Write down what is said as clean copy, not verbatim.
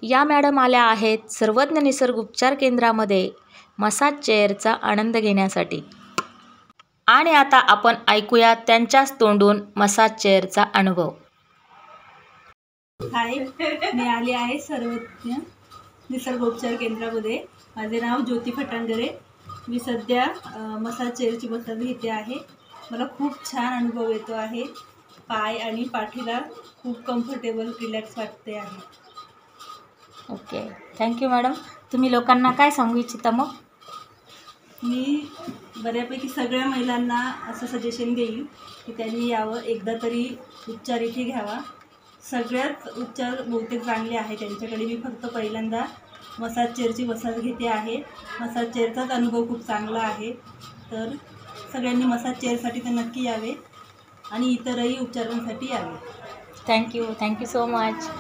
या मॅडम आल्या आहेत सर्वज्ञ निसर्ग उपचार केंद्रामध्ये मसाज चेअरचा आनंद घेण्यासाठी. आणि आता आपण ऐकूया त्यांच्याच तोंडून मसाज चेअरचा अनुभव. हाय, मी आली आहे सर्वज्ञ निसर्ग उपचार केंद्रामध्ये. माझे नाव ज्योती फटांगरे. मी सध्या मसाज चेअरची मसाज घेते आहे. मला खूप छान अनुभव येतो आहे. पाय आणि पाठीला खूप कम्फर्टेबल रिलॅक्स वाटते आहे. Okay, thank you madam. तुम्ही लोकांना काय सांगू इच्छिता मग? मी बऱ्यापैकी सगळ्या महिलांना असं सजेशन देईल की त्यांनी यावं, एकदा तरी उपचार इथे घ्यावा. सगळ्यात उपचार बहुतेक चांगले आहे त्यांच्याकडे. मी फक्त पहिल्यांदा मसाज चेअरची मसाज घेते आहे. मसाज चेअरचाच अनुभव खूप चांगला आहे. तर सगळ्यांनी मसाज चेअरसाठी तर नक्की यावे आणि इतरही उपचारांसाठी यावे. Thank you so much.